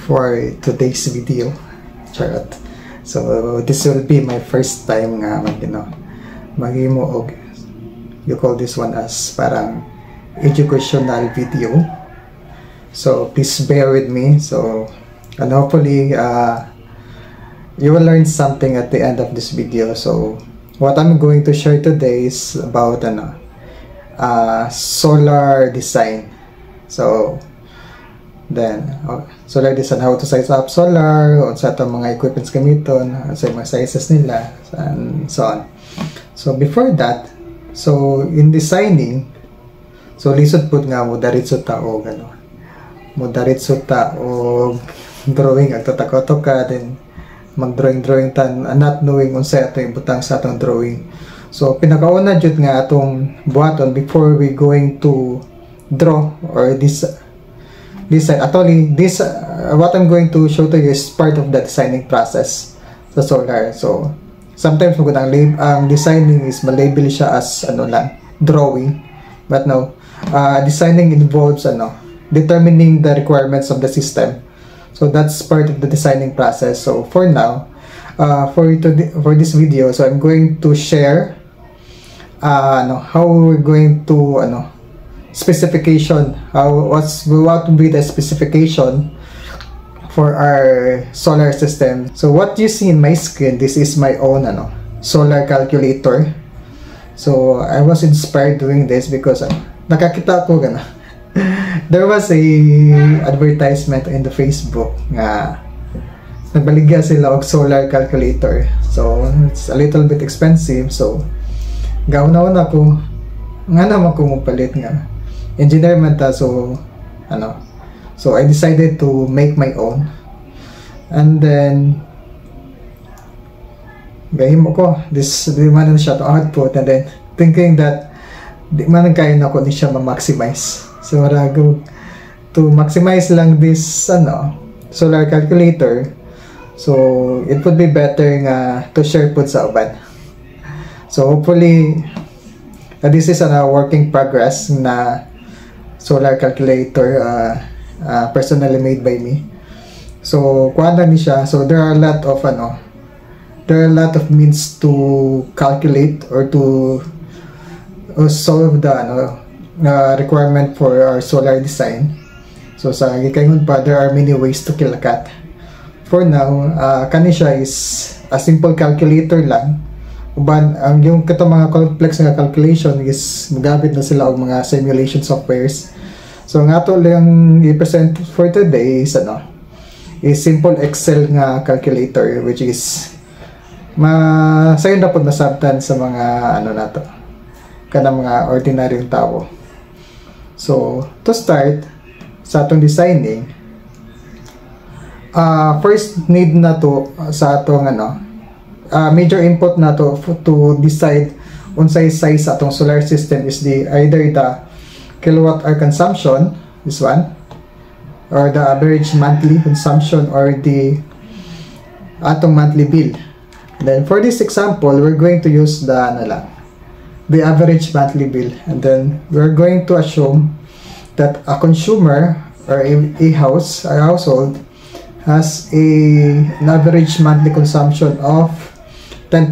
for today's video. Charot. So this will be my first time nga maghimo og, you call this one as parang educational video. So please bear with me. So and hopefully you will learn something at the end of this video. So what I'm going to share today is about solar design. So then solar design, how to size up solar, sa itong mga equipments gamiton, sa mga sizes nila, and so on. So before that, so in designing, so lisod pud nga mo daritso ta og modaritso ta og drawing at tatakot ka, then mag-drawing tan not knowing unsa ato ibutang sa atong drawing. So pinakauna jud nga atong buhaton before we going to draw or design. Actually this what I'm going to show to you is part of the designing process sa solar. So sometimes ang designing is malabel siya as drawing, but no, designing involves determining the requirements of the system. So that's part of the designing process. So for now, for this video, so I'm going to share how we're going to specification, what will be the specification for our solar system. So what you see in my screen, this is my own solar calculator. So I was inspired doing this because nakakita ko there was a advertisement in the Facebook nga nagbaligya sila og solar calculator. So it's a little bit expensive, so gauna-una ko nga naman ko palit nga engineer man ta, so so I decided to make my own, and then gahimo ko this di man siya to output, and then thinking that di man kaya na ko ni siya ma-maximize. So rago to maximize lang this solar calculator, so it would be better nga to share put sa uban. So hopefully this is a working progress na solar calculator, personally made by me. So kuha ni siya. So there are a lot of means to calculate or to solve the requirement for our solar design. So sa gikaingon pa, there are many ways to kilakat. For now, kani siya is a simple calculator lang. Uban ang yung katong mga complex nga calculation is magamit na sila og mga simulation softwares. So nga to lang i-present for today is simple Excel nga calculator, which is sayon na pud nasabtan sa mga nato kanang mga ordinaryong tao. So to start sa atong designing, first need na to sa atong major input na to decide unsay size sa atong solar system is either the kilowatt hour consumption, this one, or the average monthly consumption, or the atong monthly bill. Then for this example, we're going to use the average monthly bill, and then we're going to assume that a consumer or a household has an average monthly consumption of 10,000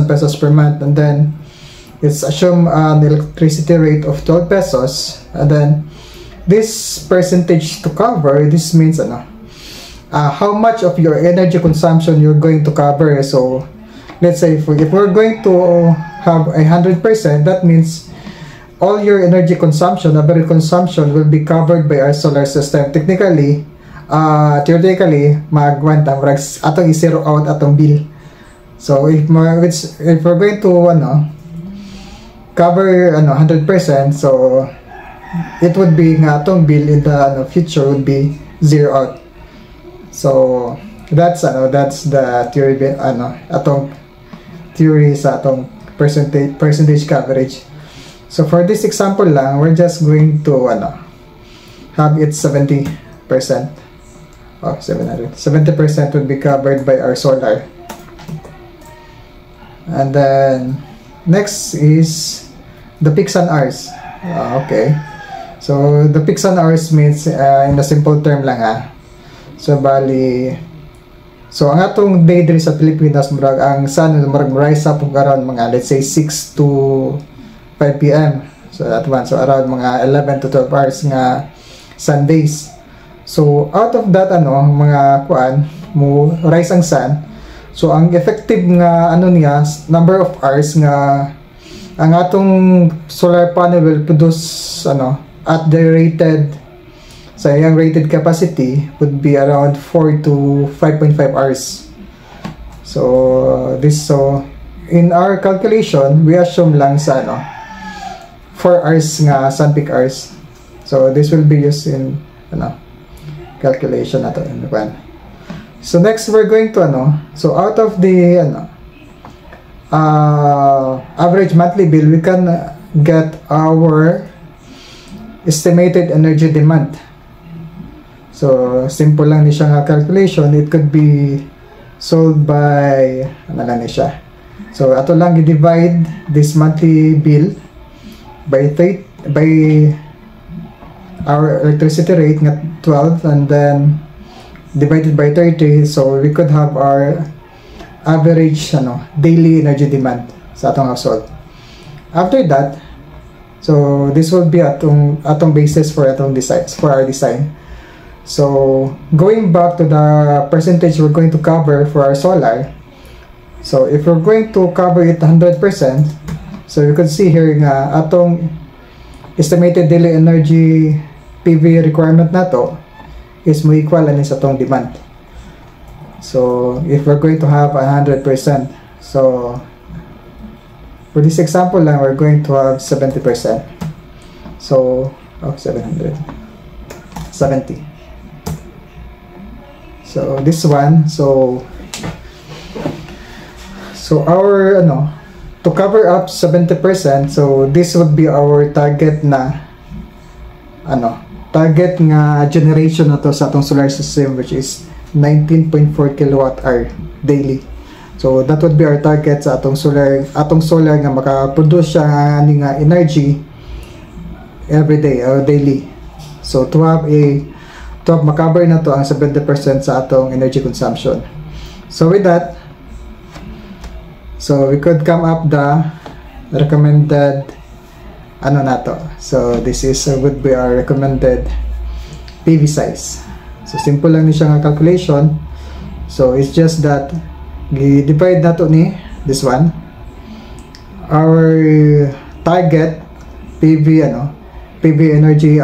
pesos per month, and then it's assume an electricity rate of 12 pesos, and then this percentage to cover, this means how much of your energy consumption you're going to cover. So let's say if we're going to have 100%, that means all your energy consumption, average consumption, will be covered by our solar system. Technically, theoretically, atong i-zero out atong bill. So if we're going to cover 100%, so it would be nga atong bill in the future would be zero out. So that's the theory atong theory sa atong percentage coverage. So for this example lang, we're just going to have it 70%. 70% would be covered by our solar. And then next is the peaks and hours. Okay, so the peaks and hours means in a simple term lang So bali, so ang atong day diri sa Pilipinas, murag ang sun murag rise up around mga let's say 6 to 5 p.m. So that one, so around mga 11 to 12 hours nga Sundays. So out of that mga kuan mo rise ang sun. So ang effective nga niya, number of hours nga ang atong solar panel will produce at the rated sa iyang rated capacity would be around 4 to 5.5 hours. So in our calculation we assume lang sa 4 hours nga sun peak hours. So this will be used in calculation nato in the plan. So next we're going to so out of the average monthly bill, we can get our estimated energy demand. So simple lang ni siya nga calculation. It could be solved by lang ni siya. So ato lang i-divide this monthly bill by our electricity rate nga 12 and then divided by 30, so we could have our average daily energy demand sa atong household. After that, so this will be atong basis for atong our design. So going back to the percentage we're going to cover for our solar, so if we're going to cover it 100%, so you can see here nga atong estimated daily energy PV requirement nato is mo equal sa atong demand. So if we're going to have 100%, so for this example lang, we're going to have 70%. So 770. So this one, so our to cover up 70%, so this would be our target na target nga generation na to sa atong solar system, which is 19.4 kilowatt-hour daily. So that would be our target sa atong solar nga maka-produce siya nga energy every day or daily. So to have makabar na to ang 70% sa atong energy consumption. So with that, so we could come up the recommended na to. So this would be our recommended PV size. So simple lang ni siya nga calculation. So it's just that divide na to ni this one. Our target PV energy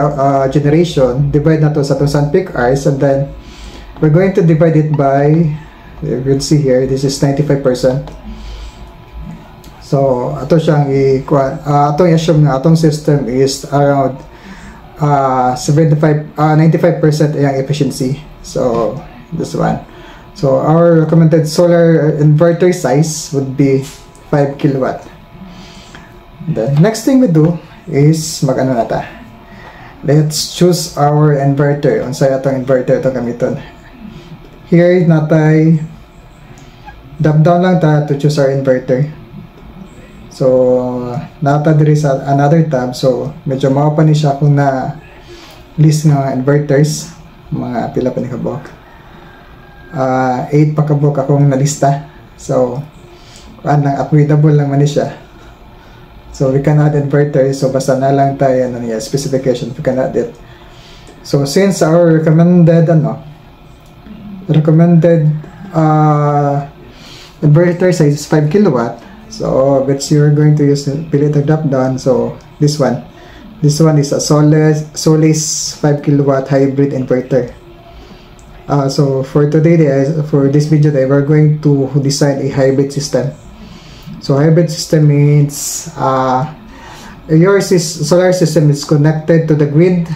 generation, divide na to sa itong sun peak hours, and then we're going to divide it by, you can see here, this is 95%. So ato siyang atong assume nga atong system is around 95% yung efficiency. So this one. So our recommended solar inverter size would be 5 kilowatt. The next thing we do is let's choose our inverter. Unsay atong inverter itong gamiton. Here natay drop down lang ta to choose our inverter. So nata diri sa another tab, so medyo mao pa ni siya kung na list nga inverters, mga pila pa ni kabok. 8 pa kabok akong nalista. So upgradable lang man ni siya. So we can add inverters, so basta na lang tayo specification, we can add it. So since our recommended inverter size is 5 kilowatt, so which you're going to use pili to drop down. So this one is a Solis 5 kilowatt hybrid inverter. So for this video we're going to design a hybrid system. So hybrid system means your solar system is connected to the grid,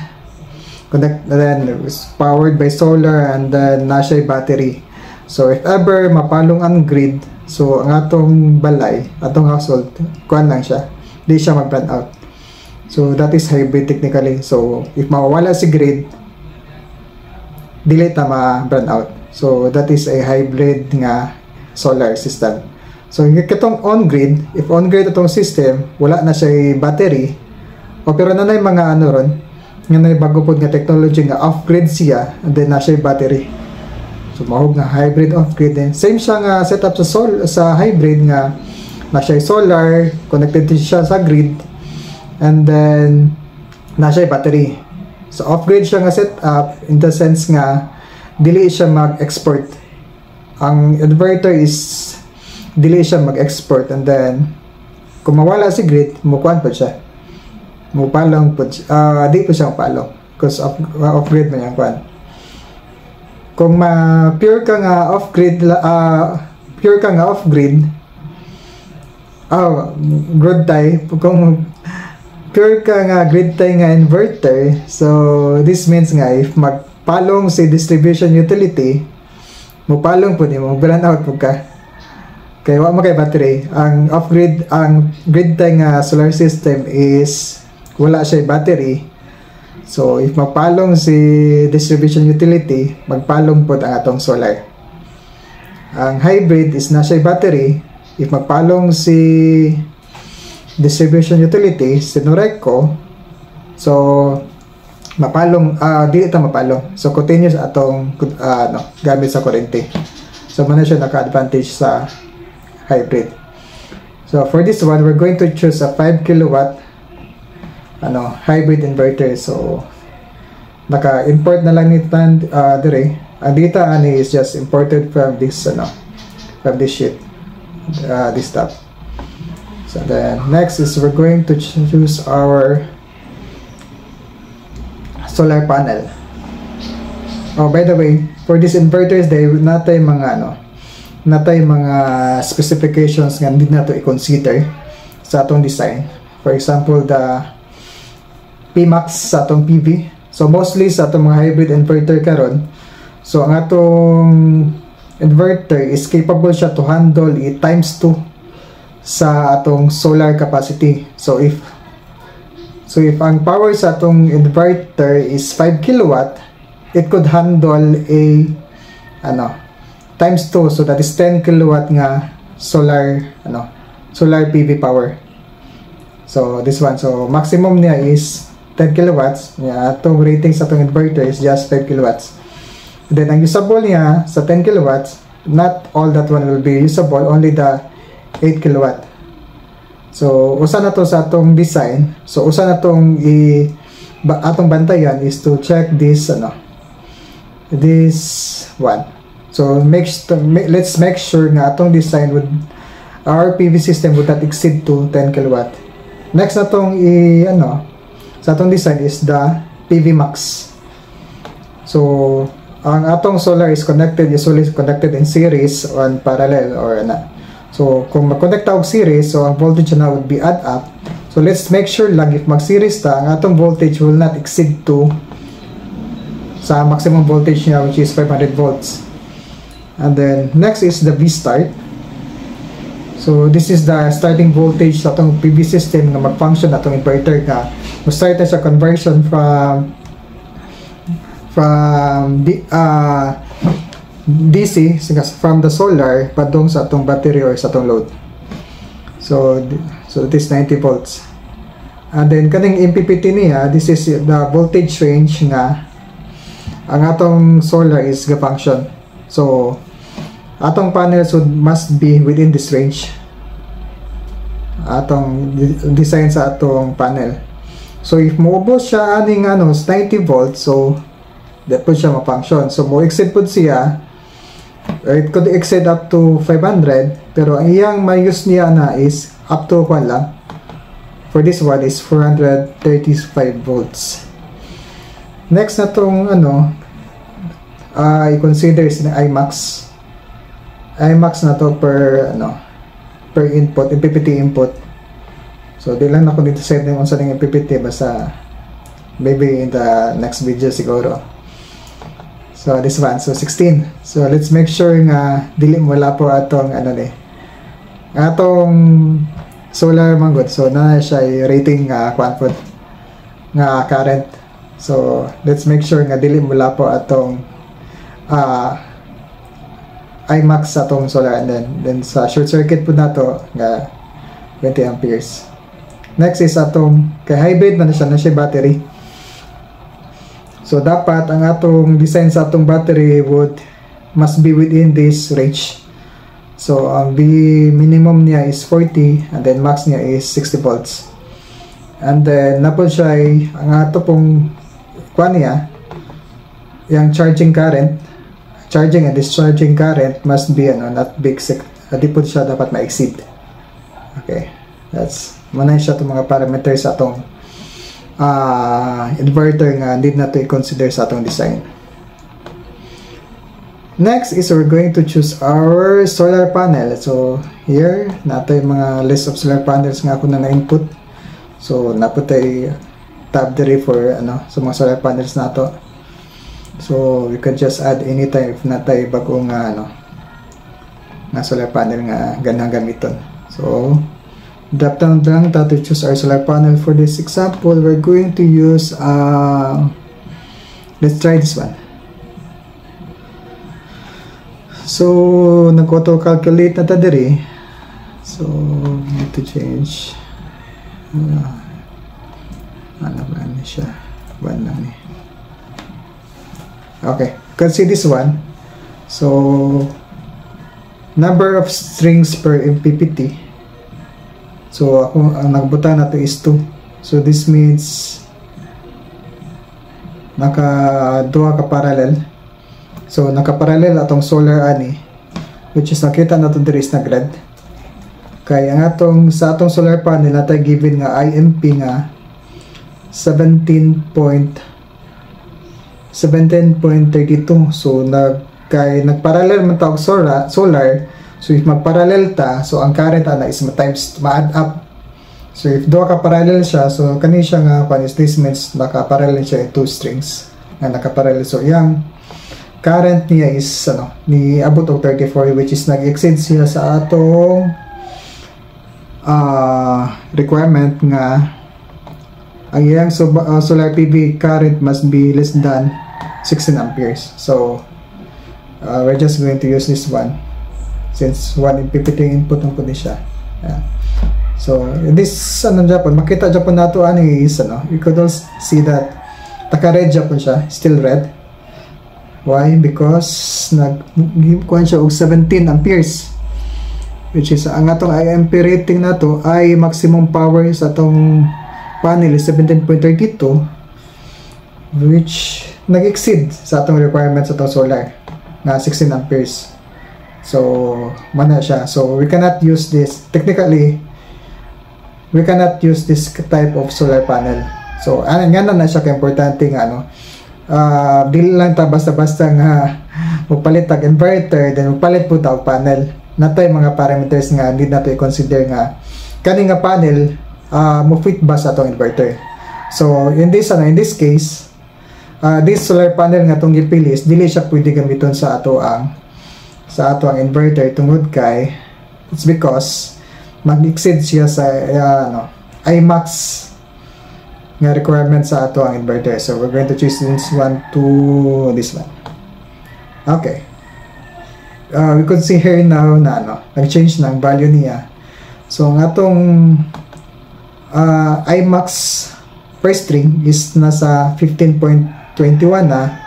then it's powered by solar, and then nasa battery. So if ever mapalong ang grid, so ang atong balay, atong household, kuan lang siya, di siya mag-burn out. So that is hybrid technically. So if mawawala si grid, dili ta ma-burn out. So that is a hybrid nga solar system. So kitong on-grid, if on-grid itong system, wala na siya battery, o pero na mga ron, nga na bago po nga technology nga off-grid siya, and then na siya battery. So mahog nga hybrid off-grid din. Same siya nga setup sa hybrid nga na siya solar, connected siya sa grid, and then na siya battery. So off-grid siya nga setup in the sense nga dili siya mag-export. Ang inverter is dili siya mag-export, and then kung mawala si grid, mukuan po siya. Mupalong po di po siya mupalong because off-grid man yan kuan. Kung pure ka nga off-grid grid tie, kung pure ka nga grid tie nga inverter, so this means nga if magpalong si distribution utility, mupalong po mo brand out po ka kaya wa mo kay battery. Ang off-grid, ang grid tie nga solar system is wala siya battery. So if magpalong si distribution utility, magpalong po ang atong solar. Ang hybrid is na siya battery. If magpalong si distribution utility, si Noreco, so mapalong, di ito mapalong. So continuous atong gamit sa kurente. So muna siya naka-advantage sa hybrid. So for this one, we're going to choose a 5 kilowatt hybrid inverter. So naka-import na lang nito dire. Ang data ani is just imported from this sheet, this tab. So then next is we're going to choose our solar panel. Oh, by the way, for these inverters, natay mga specifications nga hindi nato i-consider sa atong design. For example, the Pmax sa atong PV. So mostly sa atong mga hybrid inverter karon, so ang atong inverter is capable siya to handle times 2 sa atong solar capacity. So if ang power sa atong inverter is 5 kilowatt, it could handle a times 2, so that is 10 kilowatt nga solar PV power. So this one, so maximum niya is 10 kilowatts. Itong rating sa itong inverter is just 5 kilowatts. Then ang usable niya sa 10 kilowatts, not all that one will be usable, only the 8 kilowatt. So usa na to sa atong design. So usa na tong atong bantayan is to check this this one. So let's make sure nga atong design would, our PV system would not exceed to 10 kilowatt. Next na tong sa atong design is the PV Max. So ang atong solar is usually connected in series or in parallel or so kung mag-connect og series, so ang voltage na would be add up. So let's make sure lang if mag-series ta, ang atong voltage will not exceed to sa maximum voltage niya, which is 500 volts. And then next is the V-start. So this is the starting voltage sa atong PV system na mag-function atong inverter nga. Mo-start na sa conversion from DC, from the solar padung sa atong battery or sa atong load. So this 90 volts. And then kaning MPPT niya, this is the voltage range nga ang atong solar is ga-function. So atong panels must be within this range. Atong design sa atong panel. So if moubos siya aning 90 volts, so that po siya ma-function. So mo exceed po siya, it could exceed up to 500, pero ang iyang may-use niya na is up to 1 lang. For this one is 435 volts. Next na tong i-consider is na iMax. iMax na to per input, MPPT input. So di lang ako dito set yung unsa ning MPPT, basta maybe in the next video siguro. So this one, so 16. So let's make sure nga dili wala po atong atong solar manggod. So na siya rating quantum nga current. So let's make sure nga dili wala po atong iMax sa atong solar, and then sa short circuit po nato nga 20 amperes. Next is atong kay hybrid na siya battery. So dapat ang atong design sa atong battery would must be within this range. So ang minimum niya is 40 and then max niya is 60 volts. And then napod siya ay ang ato pong kuan niya, yung charging and discharging current must be not big, di po siya dapat ma-exceed. Okay, that's muna siya itong mga parameters sa atong inverter nga need na to i-consider sa atong design. Next is we're going to choose our solar panel. So here nato yung mga list of solar panels nga ako na input. So naputay tab diri for sa mga solar panels nato. So we can just add anytime if natay bagong nga solar panel nga ganang gamiton. So drop down lang to choose our solar panel. For this example, we're going to use let's try this one. So nag-auto calculate na ta diri. So need to change ano ba ni siya, one lang ni. Okay, you can see this one. So number of strings per MPPT. So ako ang nagbuta na to is 2. So this means naka duha ka parallel. So naka-parallel atong solar ani, which is nakita nato diri is nag-red. Kaya ang sa atong solar panel natay given nga IMP nga 17.32. So nagparallel man ta og solar. So if magparallel ta, so ang current ana is ma-add up. So if duha ka parallel siya, so kani siya nga this means naka-parallel siya in 2 strings nga naka-parallel. So yang current niya is ni abot og 34, which is nag-exceed siya sa atong requirement nga ang iyang solar PV current must be less than 16 amperes. So we're just going to use this one since 1 MPPT input ang pwede siya. Yeah. So this Japan, makita Japan nato ani is you could also see that taka-red Japan siya, still red. Why? Because nag-kuhan siya og 17 amperes, which is ang atong IMP rating nato ay maximum power sa atong panel is 17.32, which nag-exceed sa atong requirement sa atong solar na 16 amperes. So mana siya. So we cannot use this, technically we cannot use this type of solar panel. So nga na siya ka-importante nga dili lang ta basta-basta nga magpalit tag inverter then magpalit po ta og panel. Natay mga parameters nga need nato i-consider nga kani nga panel mo fit ba sa atong inverter. So in this case this solar panel nga tong gipili is dili siya pwede gamiton sa ato ang inverter tungod kay it's because mag-exceed siya sa imax nga requirement sa ato ang inverter. So we're going to choose this one to this one. Okay, we could see here now na nag-change na ang value niya. So ang atong imax per string is nasa 15.21 na,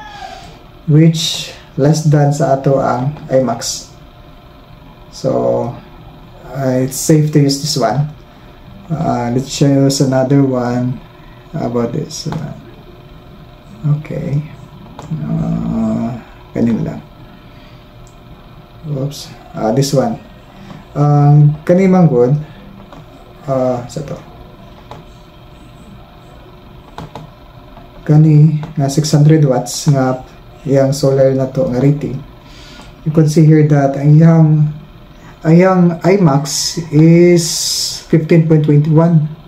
which less than sa ato ang imax. So it's safe to use this one. Let's choose another one. How about this? Okay. Ganun lang. Oops. This one. Kani man good. Sa to. Kani nga 600 watts nga yang solar na to nga rating. You can see here that ang iyang imax is 15.21.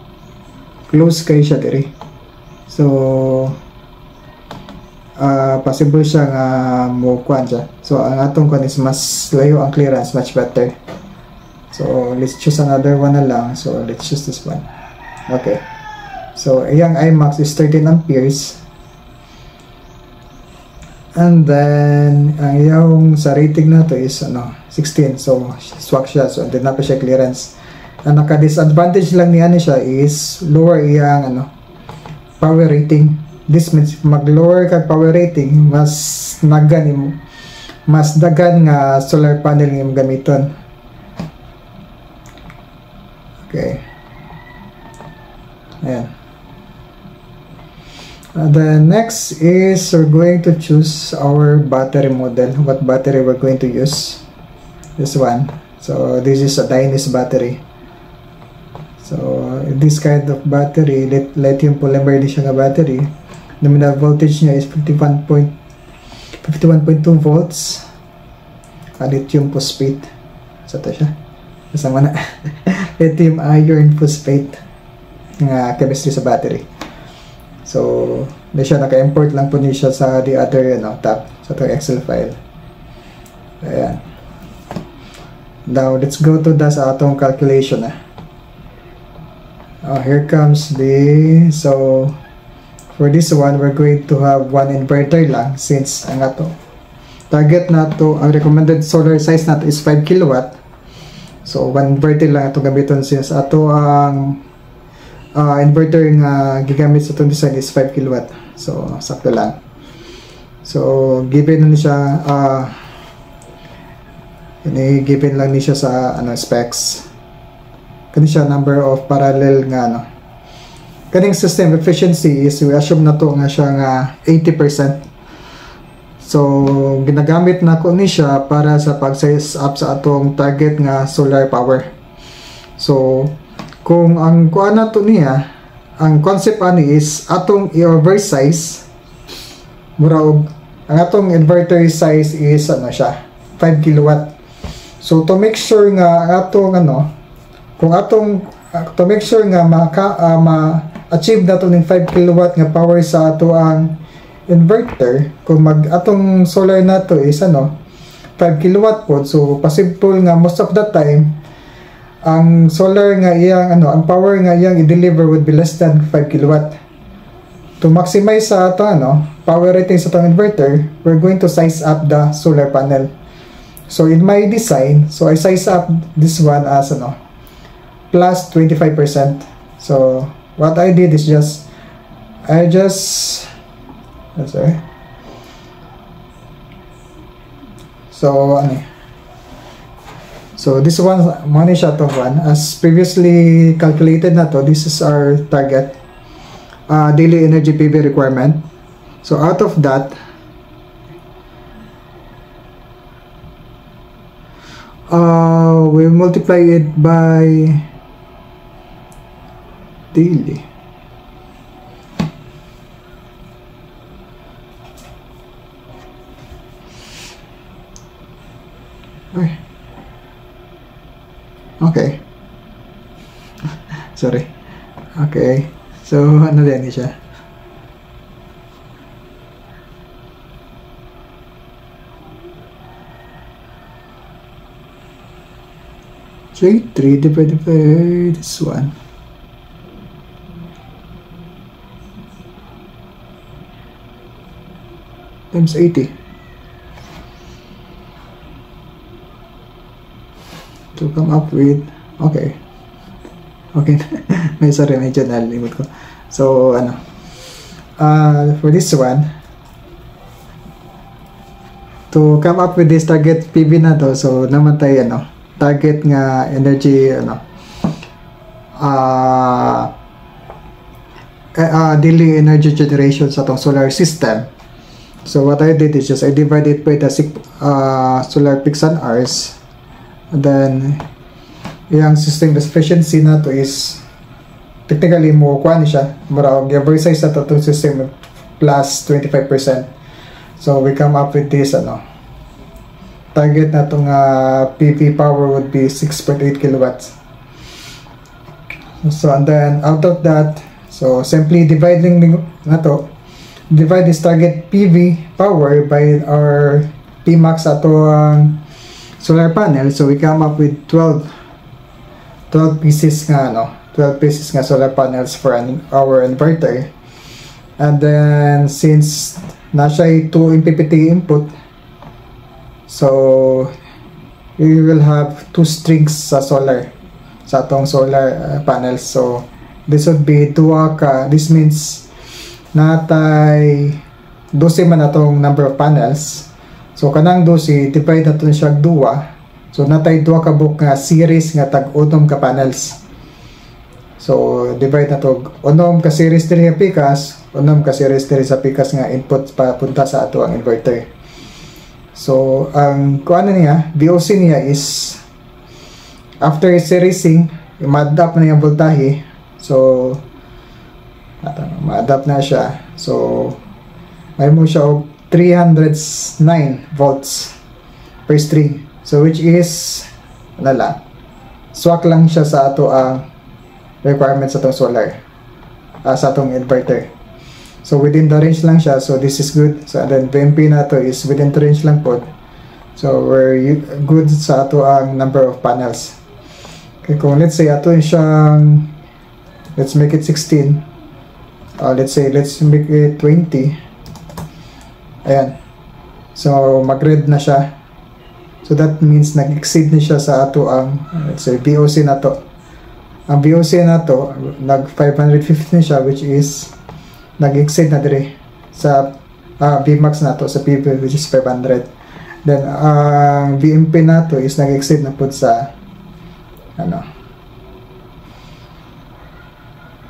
Close kay siya diri. So possible siya nga mo kuan siya. So ang atong kuan is mas layo ang clearance, much better. So let's choose another one na lang. So let's choose this one. Okay. So iyang imax is 13 amperes. And then ang iyang sa rating na to is 16. So swak siya. So hindi na pa siya clearance. Ang naka-disadvantage lang niya siya is lower iyang power rating. This means mag-lower ka power rating, mas nagani mo mas daghan nga solar panel nga imong gamiton. Okay. Ayan. The next is we're going to choose our battery model. What battery we're going to use? This one. So this is a Dynis battery. So this kind of battery, lithium polymer din siya nga battery. Nominal voltage niya is 51.2 volts. Lithium phosphate. Sa to siya. Kasama na. Lithium iron phosphate nga chemistry sa battery. So, hindi siya naka-import lang po niya siya sa the other tab, sa itong Excel file. Ayan. Now, let's go to sa atong calculation. Here comes so, for this one, we're going to have one inverter lang since ang ato target na to, ang recommended solar size na to is 5 kilowatt. So, one inverter lang ito gamiton since ato ang inverter nga gigamit sa itong design is 5 kilowatt. So, sakto lang. So, given na siya given lang ni siya sa specs. Kani siya number of parallel nga kaning system efficiency is we assume na to nga siya nga 80%. So, ginagamit na ko ni siya para sa pag-size up sa atong target nga solar power. So, kung ang kuan nato niya, ang concept ani is atong i-oversize murag ang atong inverter size is siya 5 kilowatt. So to make sure nga atong kung atong to make sure nga ma-achieve nato ning 5 kilowatt nga power sa ato ang inverter, kung atong solar nato is 5 kilowatt po, so possible nga most of the time ang solar nga iyang ang power nga iyang i-deliver would be less than 5 kilowatt. To maximize sa ato power rating sa atong inverter, we're going to size up the solar panel. So in my design, so I size up this one as plus 25%. So what I did is so this one money shot of one as previously calculated na to. This is our target daily energy PV requirement. So out of that, we multiply it by daily. Okay. Sorry. Okay. So, din siya? J3 divided by this one. Times 80. To come up with okay sorry, medyo nalimot ko. So for this one, to come up with this target PV na to, so naman tayo target nga energy daily energy generation sa tong solar system. So what I did is I divided by the solar peaks and hours. And then yung system efficiency na to is technically mo kuha ni siya mura i-oversize na to system plus 25%. So we come up with this target na itong PV power would be 6.8 kilowatts. So and then out of that, so simply dividing divide this target PV power by our Pmax ato ang solar panel. So we come up with 12 pieces nga 12 pieces nga solar panels for our inverter. And then since na siya 2 MPPT input, so we will have 2 strings sa solar sa atong solar panels. So this would be this means natay 12 man atong number of panels. So So kanang si divide nato siya duwa. So natay duwa ka book nga series nga tag-unom ka panels. So divide nato unom ka series diri sa pikas, unom ka series diri sa pikas nga input papunta sa ato ang inverter. So ang kuan niya, VOC niya is after seriesing, ma-adapt na yung voltahe. So ma-adapt na siya. So may mo siya og 309 volts per string. So which is swak lang siya sa ato ang requirements sa itong solar, sa atong inverter. So within the range lang siya, so this is good. So then VMP na to is within the range lang po. So we're good sa ato ang number of panels. Okay, kung let's say ato siyang, let's make it 16, let's make it 20. Ayan. So mag-red na siya. So that means nag-exceed na siya sa ato ang, let's say, VOC na to. Ang VOC na to, nag 550 na siya, which is nag-exceed na dire sa Vmax na to, sa PV, which is 500. Then ang VMP na to is nag-exceed na po sa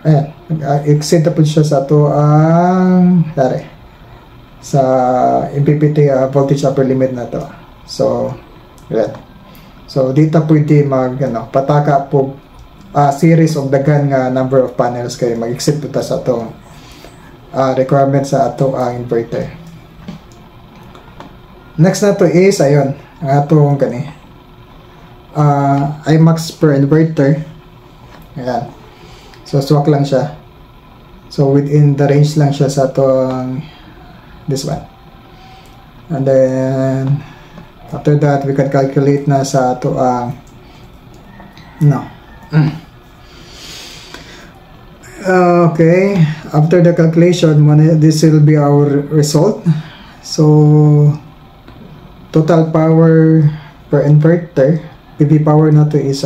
ayan, nag-exceed na po siya sa to ang sa MPPT voltage upper limit na to. So ayan. So dito pwede pataka po series of daghan nga number of panels kay mag-exceed po ta sa atong requirement sa ato ang inverter. Next na to is ayon ang atong Imax per inverter. Ayan. So swak lang siya. So within the range lang siya sa atong this one. And then after that we can calculate na sa ato ang okay, after the calculation, this will be our result. So total power per inverter, PV power na to is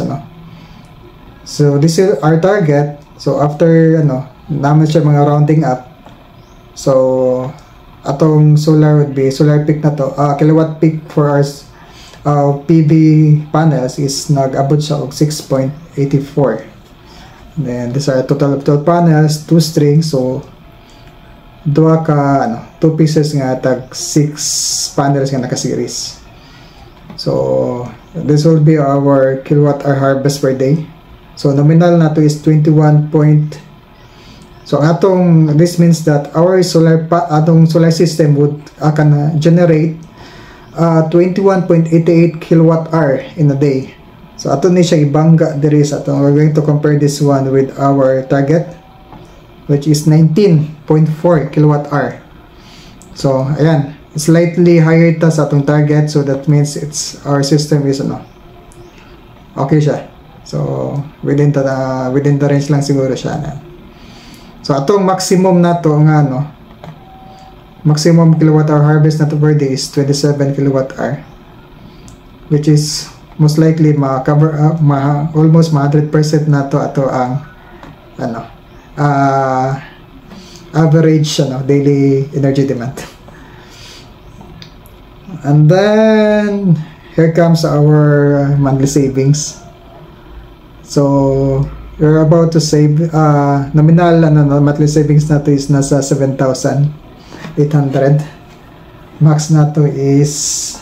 so this is our target. So after naman siya mga rounding up, so atong solar would be solar peak na to, kilowatt peak for our PV panels is nag-abot siya og 6.84. Then these are total of 12 panels, 2 strings, so duha ka 2 pieces nga tag 6 panels nga naka-series. So this will be our kilowatt hour harvest per day. So nominal nato is 21. So atong, this means that our atong solar system would generate 21.88 kilowatt hour in a day. So ato ni siya ibangga diri sa atong, we're going to compare this one with our target, which is 19.4 kilowatt hour. So ayan, slightly higher ta sa atong target, so that means our system is okay siya. So within the range lang siguro siya. So atong maximum na to nga maximum kilowatt hour harvest na to per day is 27 kilowatt hour, which is most likely ma-cover almost 100% na to ato ang average daily energy demand. And then here comes our monthly savings. So you're about to save nominal monthly savings nato is nasa 7,800. Max nato is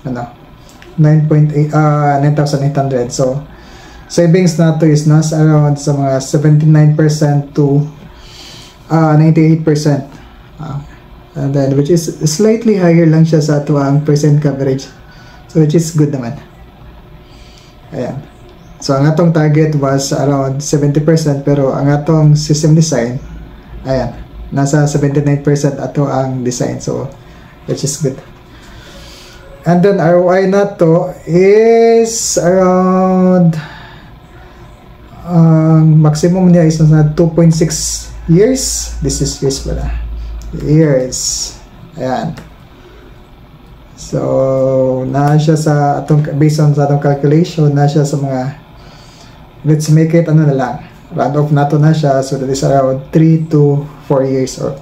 9,800. So savings nato is nasa around sa mga 79% to 98%. And then which is slightly higher lang siya sa ato ang percent coverage. So which is good naman. Ayan. So ang atong target was around 70%, pero ang atong system design, ayan, nasa 79% ato ang design. So which is good. And then ROI na to is around maximum niya is na 2.6 years. This is years pala. Years. Ayan. So na siya sa atong, based on sa atong calculation, na siya sa mga, let's make it na lang, round off nato na siya, so that is around 3 to 4 years, or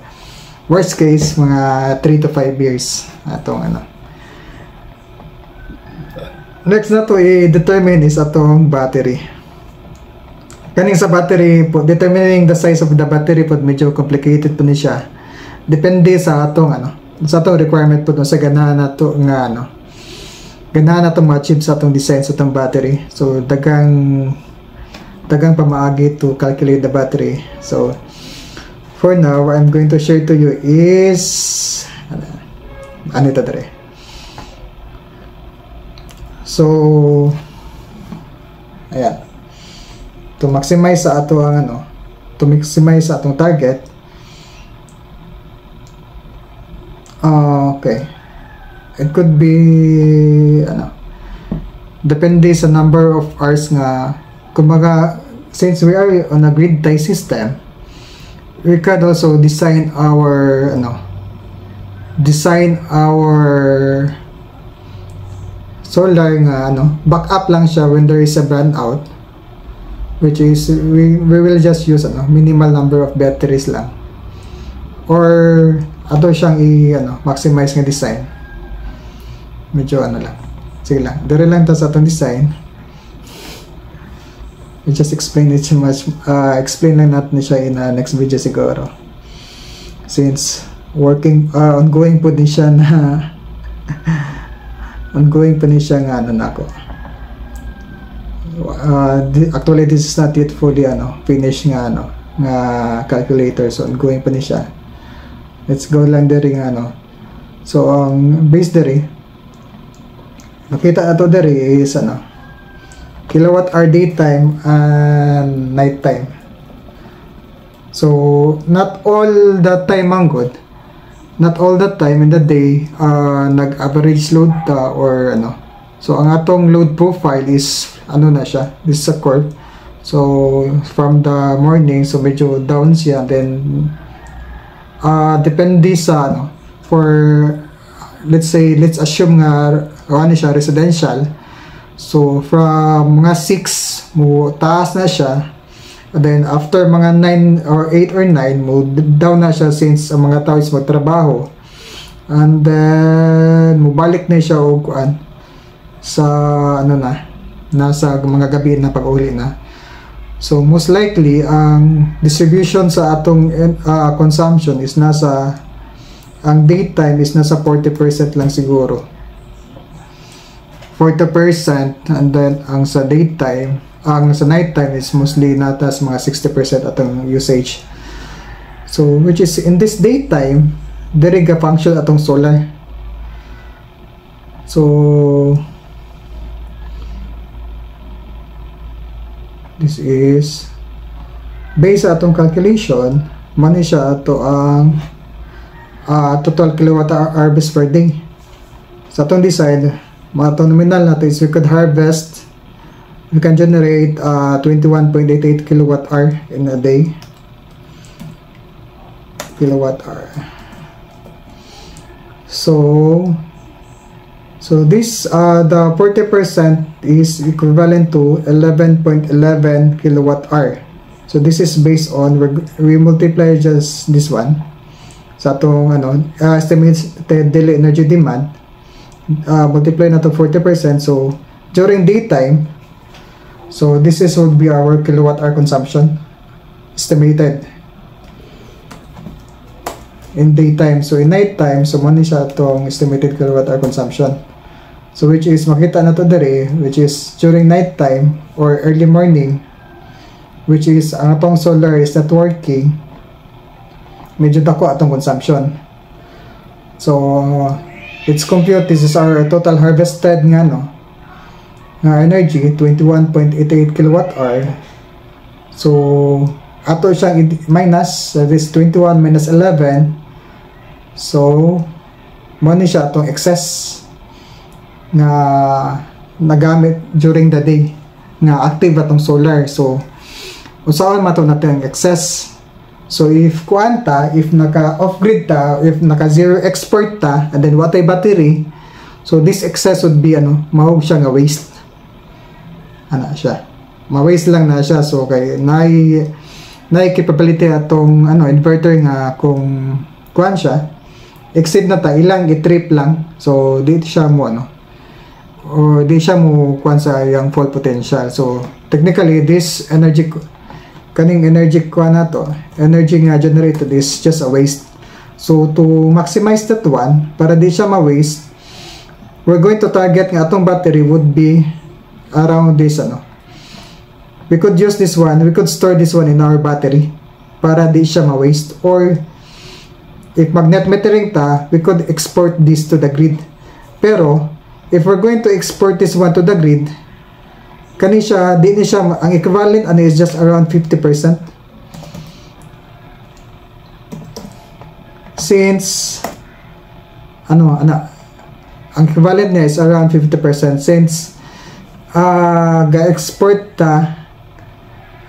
worst case mga 3 to 5 years atong Next na to i-determine is atong battery. Kaning sa battery po, determining the size of the battery po medyo complicated po ni siya. Depende sa atong sa atong requirement po sa ganahan nato nga ganahan nato ma-achieve sa atong design sa atong battery. So dagang pamaagi to calculate the battery. So for now, what I'm going to share to you is ano ito dere. So ayan, to maximize sa ato ang to maximize sa atong target. Okay, it could be depende sa number of hours nga. Kumbaga, since we are on a grid tie system, we could also design our solar nga backup lang siya when there is a brownout, which is we will just use minimal number of batteries lang, or ato siyang maximize nga design. Medyo lang, sige lang, dire lang ta sa atong design. We just explain it so much, explain lang natin siya in next video siguro, since working ongoing po din siya na ongoing pa niya nga nako. Actually this is not yet fully finished nga nga calculator, so ongoing pa niya siya. Let's go lang diri nga so ang base diri nakita ato diri is kilowatt hour daytime and night time. So not all the time ang good, not all the time in the day nag-average load ta or so ang atong load profile is na siya, this is a curve. So from the morning, so medyo down siya, then depende sa for let's assume nga siya residential. So from mga 6 mo taas na siya, and then after mga 9 or 8 or 9 mo down na siya, since ang mga tao is magtrabaho, and then mubalik na siya og sa nasa mga gabi na pag-uli na. So most likely ang distribution sa atong consumption is ang daytime is nasa 40% lang siguro, 40%, and then ang sa daytime, ang sa night time is mostly natas mga 60% atong usage. So which is in this daytime diri ga function atong solar. So this is based sa atong calculation, mani siya ato ang total kilowatt hour harvest per day. Sa atong design, mga atong nominal natin is we can generate 21.88 kilowatt hour in a day. Kilowatt hour. So this the 40% is equivalent to 11.11 kilowatt hour. So this is based on we multiply just this one sa atong estimated daily energy demand, multiply na to 40%. So during daytime, so this would be our kilowatt hour consumption estimated in daytime. So in night time, so mani siya itong estimated kilowatt hour consumption. So which is makita na to dere, which is during night time or early morning, which is ang atong solar is not working, medyo dako atong consumption. So let's compute, this is our total harvested nga energy, 21.88 kilowatt hour. So ato siyang minus, this 21 minus 11, so money siya atong excess nga nagamit during the day nga active atong solar. So usaon mato natin ang excess. So if kuanta, if naka off grid ta, if naka zero export ta, and then watay battery, so this excess would be mahog siya nga waste. Siya ma-waste lang na siya. So kay nay capability atong inverter nga kung kuan siya exceed na ta, ilang i-trip lang, so dito siya mo o di siya mo kuan sa yung full potential. So technically this energy kaning energy kuan na to, energy nga generated is just a waste. So to maximize that one para di siya ma-waste, we're going to target nga atong battery would be around this ano. We could use this one, we could store this one in our battery para di siya ma-waste, or if magnet metering ta, we could export this to the grid. Pero if we're going to export this one to the grid, kani siya, di ni siya, ang equivalent ano is just around 50%. Since ang equivalent niya is around 50%, since ga-export ta,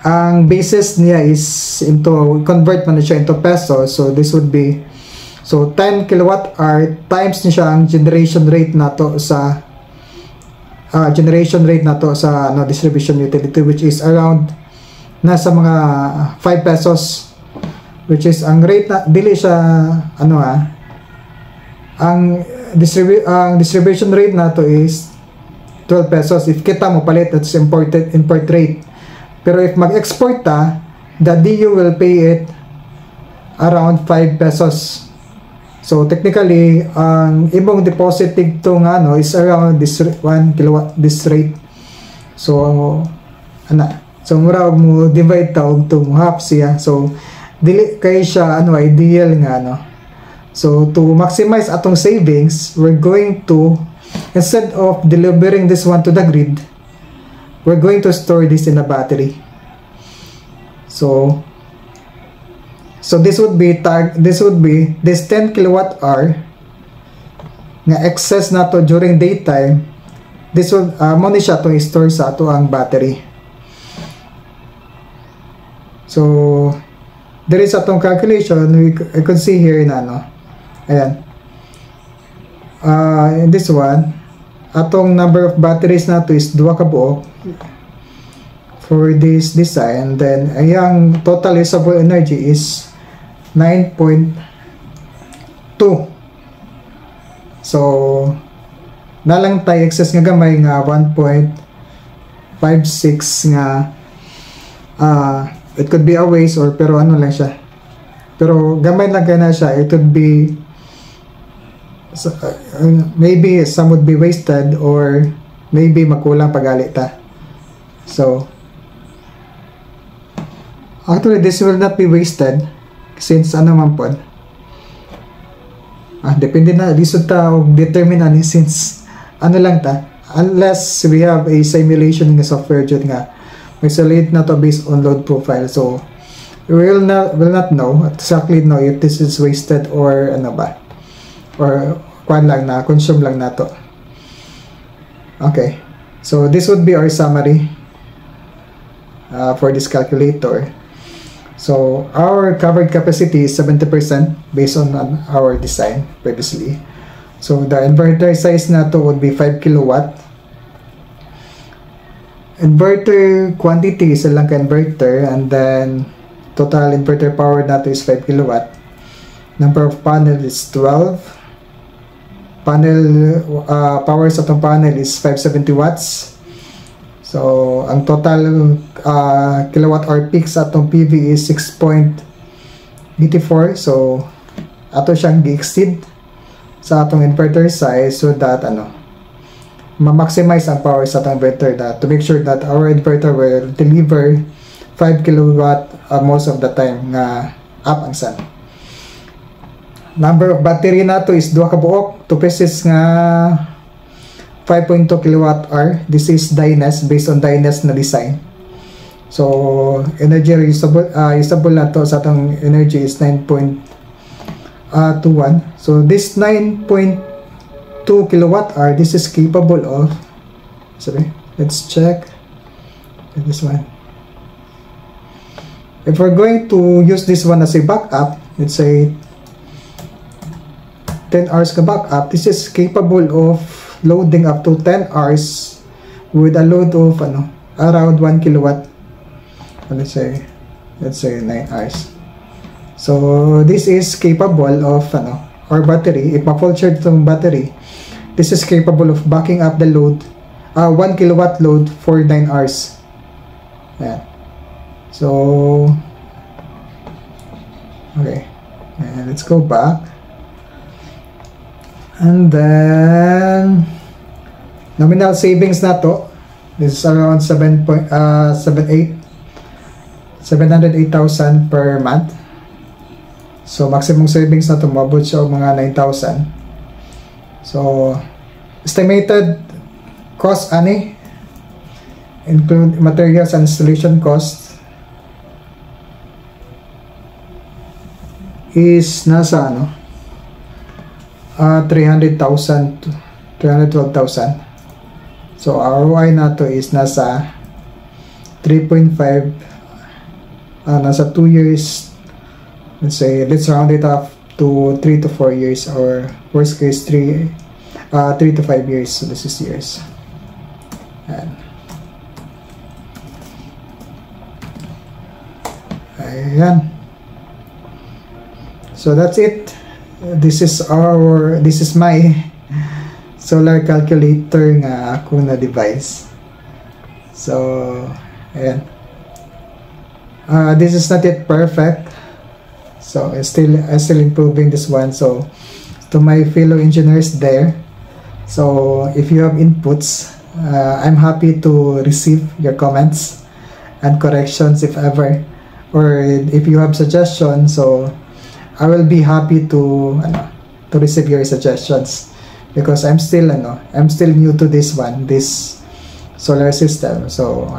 ang basis niya is into, convert man siya into pesos. So this would be, so 10 kilowatt hour times niya ang generation rate nato sa distribution utility, which is around nasa mga 5 pesos, which is ang rate na dili siya ang distribution rate nato is 12 pesos if kita mo palit, that's import rate. Pero if mag-export ta, the DU will pay it around 5 pesos. So technically, ang ibong deposit dito nga is around this 1 kilowatt this rate. So so mura mo divide ta og to half siya. So dili kay siya ideal nga So to maximize atong savings, we're going to, instead of delivering this one to the grid, we're going to store this in a battery. So this would be this 10 kilowatt hour nga excess nato during daytime. This would mo ni siya tong store sa ato ang battery. So there is atong calculation I could see here na ayan. In this one, atong number of batteries nato is 2 ka buok for this design. Then ayang total usable energy is 9.2. So nalang tay excess nga gamay nga 1.56 nga it could be a waste, or pero lang siya, pero gamay lang kaya na siya. It would be maybe some would be wasted, or maybe makulang pagalita. So actually this will not be wasted since man pod depende na lisod ta og determine since lang ta, unless we have a simulation nga software jud nga isolate na to based on load profile. So we will not know exactly if this is wasted or or kwan lang na consume lang nato. Okay, so this would be our summary for this calculator. So our covered capacity is 70% based on our design previously. So the inverter size nato would be 5 kilowatt. Inverter quantity is lang ka inverter, and then total inverter power nato is 5 kilowatt. Number of panel is 12. Panel power sa atong panel is 570 watts. So ang total kilowatt hour peak sa atong PV is 6.84. So ato siyang gi-exceed sa atong inverter size, so that ma-maximize ang power sa atong inverter, to make sure that our inverter will deliver 5 kilowatt most of the time nga up ang sun. Number of battery nato is 2 ka buok, 2 pieces nga 5.2 kilowatt hour. This is Dynas, based on Dynas na design. So energy usable na to sa atong energy is 9.21. So this 9.2 kilowatt hour, this is capable of, let's check this one. If we're going to use this one as a backup, let's say 10 hours ka backup, this is capable of loading up to 10 hours with a load of around 1 kilowatt. Let's say 9 hours. So this is capable of our battery. If ma-full charge itong battery, this is capable of backing up the load, 1 kilowatt load for 9 hours. Ayan. So, okay, and let's go back. And then nominal savings na to. This is around 708,000 per month. So maximum savings na to mabot siya mga 9,000. So estimated cost ani include materials and installation cost is nasa 300,000 to 312,000. So ROI nato is nasa 3.5, nasa 2 years, let's say, let's round it up to 3 to 4 years, or worst case 3 to 5 years. So this is years. Ayan. So that's it. This is my solar calculator nga akong na device. So ayan. This is not yet perfect, so I'm still improving this one. So to my fellow engineers there, so if you have inputs, I'm happy to receive your comments and corrections if ever, or if you have suggestions. So I will be happy to receive your suggestions, because I'm still new to this solar system. So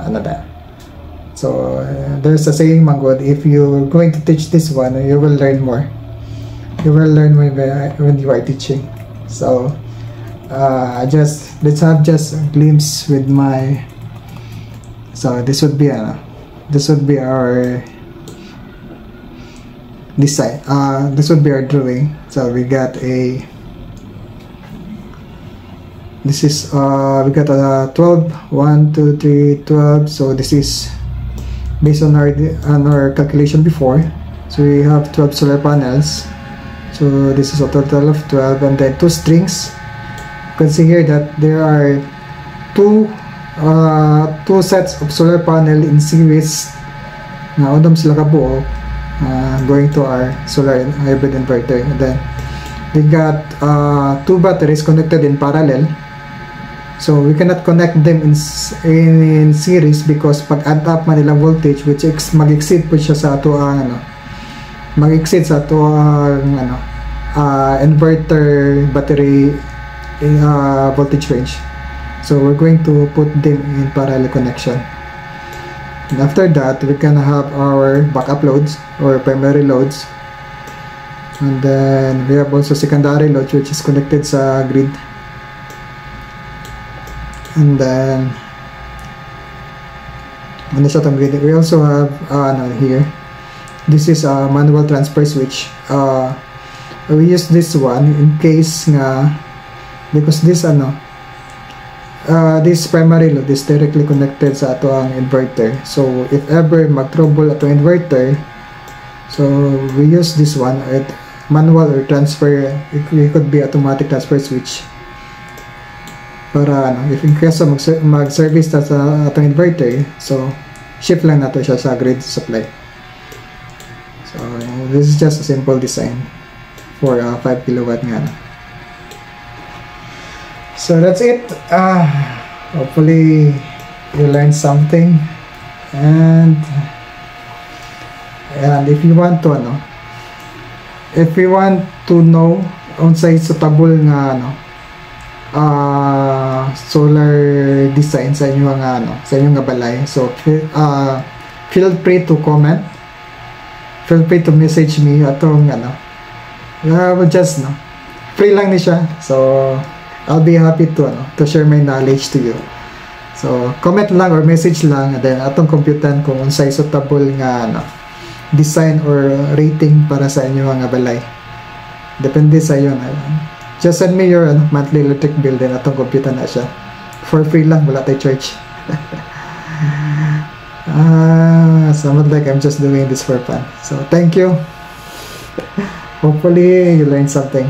so there's a saying, Manggod, if you're going to teach this one, you will learn more. You will learn when you are teaching. So let's have just a glimpse with my. So this would be our design. This would be our drawing. So we got a. This is we got a 12, 1, 2, 3, 12. So this is based on our calculation before. So we have 12 solar panels. So this is a total of 12, and then 2 strings. You can see here that there are two sets of solar panel in series na udom sila kabuo, going to our solar hybrid inverter. And then we got 2 batteries connected in parallel. So we cannot connect them in series, because pag add up man nila voltage, which mag-exceed po siya sa ato ang mag-exceed sa ato ang inverter battery voltage range. So we're going to put them in parallel connection. And after that, we can have our backup loads or primary loads, and then we have also secondary loads, which is connected sa grid. And then we also have here, this is a manual transfer switch. We use this one in case nga, because this this primary load is directly connected sa ato ang inverter. So if ever mag-trouble ato inverter, so we use this one at manual or transfer. It could be automatic transfer switch, para if in case mag-service sa atong inverter, so shift lang nato siya sa grid supply. So this is just a simple design for 5 kilowatt nga. So that's it. Hopefully you learned something, and if you want to know unsay suitable nga solar design sa inyo sa inyong balay, so feel free to comment, feel free to message me atong just free lang ni siya. So I'll be happy to share my knowledge to you. So comment lang or message lang, and then atong computan kung unsay suitable nga design or rating para sa inyong balay. Depende sa iyo just send me your monthly electric bill, then atong computer na siya for free lang, wala tayo charge. Sound like I'm just doing this for fun. So thank you. Hopefully you learned something.